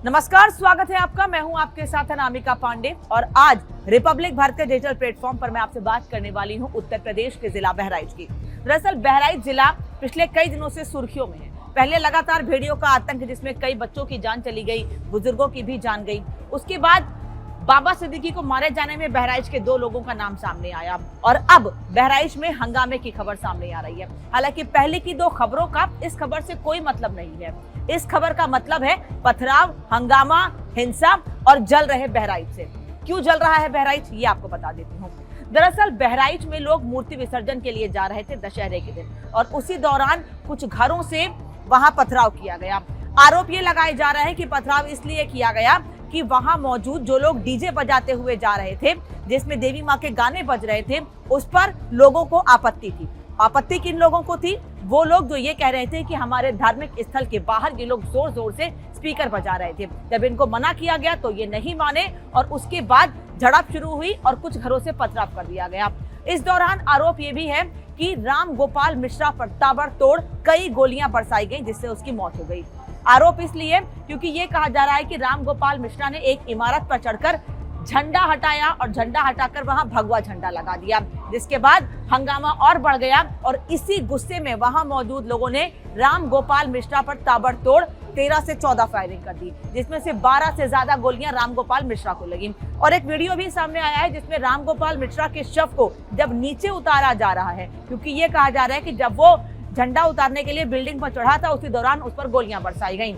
नमस्कार, स्वागत है आपका। मैं हूं आपके साथ अनामिका पांडे और आज रिपब्लिक भारतीय डिजिटल प्लेटफॉर्म पर मैं आपसे बात करने वाली हूं उत्तर प्रदेश के जिला बहराइच की। दरअसल बहराइच जिला पिछले कई दिनों से सुर्खियों में है। पहले लगातार भेड़ियों का आतंक जिसमें कई बच्चों की जान चली गई, बुजुर्गों की भी जान गई। उसके बाद बाबा सिद्दीकी को मारे जाने में बहराइच के 2 लोगों का नाम सामने आया और अब बहराइच में हंगामे की खबर सामने आ रही है। हालांकि पहले की 2 खबरों का इस खबर से कोई मतलब नहीं है। इस खबर का मतलब है पथराव, हंगामा, हिंसा और जल रहे बहराइच से। क्यों जल रहा है बहराइच, ये आपको बता देती हूँ। दरअसल बहराइच में लोग मूर्ति विसर्जन के लिए जा रहे थे दशहरे के दिन और उसी दौरान कुछ घरों से वहां पथराव किया गया। आरोप ये लगाए जा रहे हैं कि पथराव इसलिए किया गया कि वहां मौजूद जो लोग डीजे बजाते हुए जा रहे थे, जिसमें देवी माँ के गाने बज रहे थे, उस पर लोगों को आपत्ति थी। आपत्ति किन लोगों को थी? वो लोग जो ये कह रहे थे कि हमारे धार्मिक स्थल के बाहर ये लोग जोर जोर से स्पीकर बजा रहे थे। जब इनको मना किया गया तो ये नहीं माने और उसके बाद झड़प शुरू हुई और कुछ घरों से पथराव कर दिया गया। इस दौरान आरोप ये भी है कि राम गोपाल मिश्रा पर ताबड़तोड़ कई गोलियां बरसाई गई, जिससे उसकी मौत हो गई। आरोप इसलिए क्योंकि ये कहा जा रहा है कि राम गोपाल मिश्रा ने एक इमारत पर चढ़कर झंडा हटाया और झंडा हटाकर वहां भगवा झंडा लगा दिया, जिसके बाद हंगामा और बढ़ गया और इसी गुस्से में वहां मौजूद लोगों ने राम गोपाल मिश्रा पर ताबड़तोड़ 13 से 14 फायरिंग कर दी, जिसमें से 12 से ज्यादा गोलियां राम गोपाल मिश्रा को लगी। और एक वीडियो भी सामने आया है जिसमें राम गोपाल मिश्रा के शव को जब नीचे उतारा जा रहा है, क्योंकि ये कहा जा रहा है कि जब वो झंडा उतारने के लिए बिल्डिंग पर चढ़ा था उसी दौरान उस पर गोलियां बरसाई गईं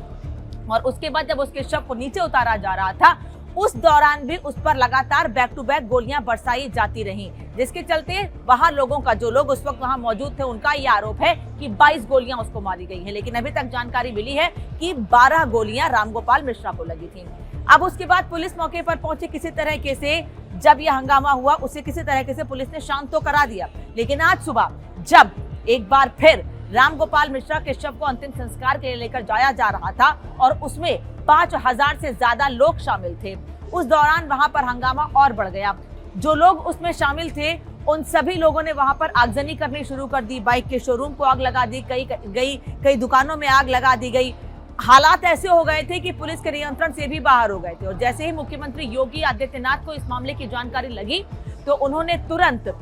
और उसके बाद जब उसके शव को नीचे उतारा जा रहा था उस दौरान भी उस पर लगातार बैक टू बैक गोलियां बरसाई जाती रहीं, जिसके चलते वहां लोगों का, जो लोग उस वक्त वहां मौजूद थे, उनका ये आरोप है कि 22 गोलियां उसको मारी गई हैं। लेकिन अभी तक जानकारी मिली है कि 12 गोलियां रामगोपाल मिश्रा को लगी थी। अब उसके बाद पुलिस मौके पर पहुंची। किसी तरीके से जब यह हंगामा हुआ उसे किसी तरीके से पुलिस ने शांत तो करा दिया, लेकिन आज सुबह जब एक बार फिर राम गोपाल मिश्रा के शव को अंतिम संस्कार के लिए लेकर जाया जा रहा था और उसमें 5000 से ज्यादा लोग शामिल थे, उस दौरान वहां पर हंगामा और बढ़ गया। जो लोग उसमें शामिल थे उन सभी लोगों ने वहां पर आगजनी करनी शुरू कर दी। बाइक के शोरूम को आग लगा दी, कई दुकानों में आग लगा दी गई। हालात ऐसे हो गए थे कि पुलिस के नियंत्रण से भी बाहर हो गए थे और जैसे ही मुख्यमंत्री योगी आदित्यनाथ को इस मामले की जानकारी लगी तो उन्होंने तुरंत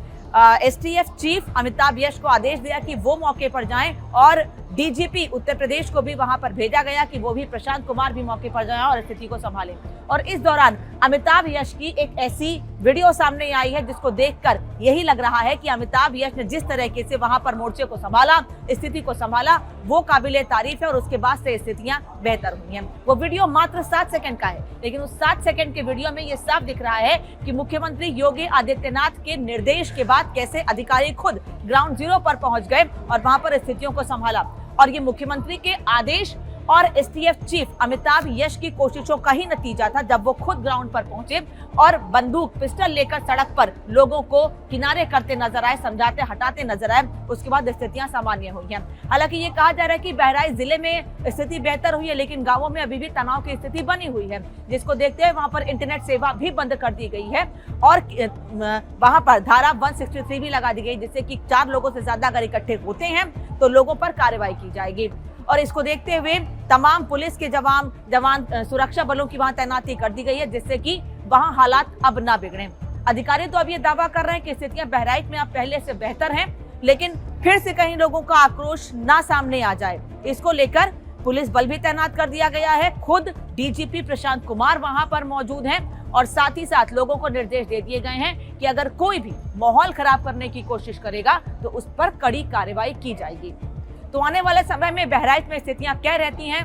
एसटीएफ चीफ अमिताभ यश को आदेश दिया कि वो मौके पर जाएं और डीजीपी उत्तर प्रदेश को भी वहां पर भेजा गया कि वो भी, प्रशांत कुमार भी मौके पर जाएं और स्थिति को संभालें। और इस दौरान अमिताभ यश की एक ऐसी वीडियो सामने आई है जिसको देखकर यही लग रहा है कि अमिताभ यश ने जिस तरीके से वहां पर मोर्चे को संभाला, स्थिति को संभाला, वो काबिले तारीफ है और उसके बाद से स्थितियां बेहतर हुई हैं। वो वीडियो मात्र 7 सेकंड का है, लेकिन उस 7 सेकंड के वीडियो में ये साफ दिख रहा है कि मुख्यमंत्री योगी आदित्यनाथ के निर्देश के बाद कैसे अधिकारी खुद ग्राउंड जीरो पर पहुंच गए और वहां पर स्थितियों को संभाला। और ये मुख्यमंत्री के आदेश और एसटीएफ चीफ अमिताभ यश की कोशिशों का ही नतीजा था जब वो खुद ग्राउंड पर पहुंचे और बंदूक, पिस्टल लेकर सड़क पर लोगों को किनारे करते नजर आए, समझाते हटाते नजर आए। उसके बाद स्थितियां सामान्य हुई हैं। हालांकि ये कहा जा रहा है कि बहराइच जिले में स्थिति बेहतर हुई है, लेकिन गांवों में अभी भी तनाव की स्थिति बनी हुई है, जिसको देखते हुए वहां पर इंटरनेट सेवा भी बंद कर दी गई है और वहां पर धारा 163 भी लगा दी गई, जिससे कि 4 लोगों से ज्यादा अगर इकट्ठे होते हैं तो लोगों पर कार्रवाई की जाएगी। और इसको देखते हुए तमाम पुलिस के जवान सुरक्षा बलों की वहां तैनाती कर दी गई है, जिससे कि वहां हालात अब ना बिगड़े। अधिकारी तो अब ये दावा कर रहे हैं कि स्थितियां बहराइच में अब पहले से बेहतर हैं, लेकिन फिर से कहीं लोगों का आक्रोश ना सामने आ जाए, इसको लेकर पुलिस बल भी तैनात कर दिया गया है। खुद डीजीपी प्रशांत कुमार वहां पर मौजूद हैं और साथ ही साथ लोगों को निर्देश दे दिए गए हैं कि अगर कोई भी माहौल खराब करने की कोशिश करेगा तो उस पर कड़ी कार्रवाई की जाएगी। तो आने वाले समय में बहराइच में स्थितियां क्या रहती हैं,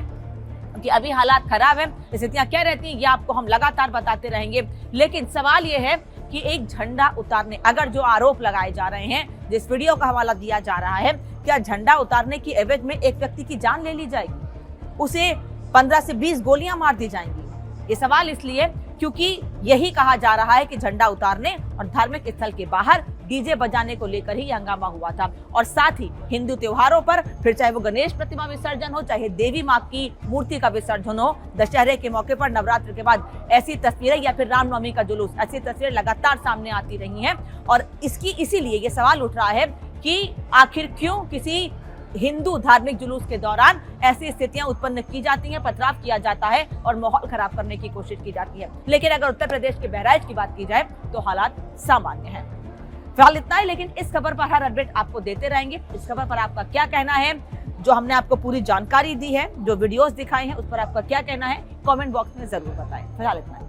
कि अभी हालात खराब है, स्थितियां क्या रहती हैं, ये आपको हम लगातार बताते रहेंगे। लेकिन सवाल ये है कि एक झंडा उतारने, अगर जो आरोप लगाए जा रहे हैं, जिस वीडियो का हवाला दिया जा रहा है, क्या झंडा उतारने की एवज में एक व्यक्ति की जान ले ली जाएगी, उसे 15 से 20 गोलियां मार दी जाएंगी? ये सवाल इसलिए क्योंकि यही कहा जा रहा है कि झंडा उतारने और धार्मिक स्थल के बाहर डीजे बजाने को लेकर ही हंगामा हुआ था। और साथ ही हिंदू त्योहारों पर, फिर चाहे वो गणेश प्रतिमा विसर्जन हो, चाहे देवी माँ की मूर्ति का विसर्जन हो, दशहरे के मौके पर, नवरात्र के बाद ऐसी तस्वीरें या फिर रामनवमी का जुलूस, ऐसी तस्वीरें लगातार सामने आती रही हैं। और इसीलिए ये सवाल उठ रहा है कि आखिर क्यों किसी हिंदू धार्मिक जुलूस के दौरान ऐसी स्थितियां उत्पन्न की जाती हैं, पथराव किया जाता है और माहौल खराब करने की कोशिश की जाती है। लेकिन अगर उत्तर प्रदेश के बहराइच की बात की जाए तो हालात सामान्य हैं। फिलहाल इतना ही, लेकिन इस खबर पर हर अपडेट आपको देते रहेंगे। इस खबर पर आपका क्या कहना है? जो हमने आपको पूरी जानकारी दी है, जो वीडियोस दिखाए हैं, उस पर आपका क्या कहना है? कमेंट बॉक्स में जरूर बताएं। फिलहाल इतना ही।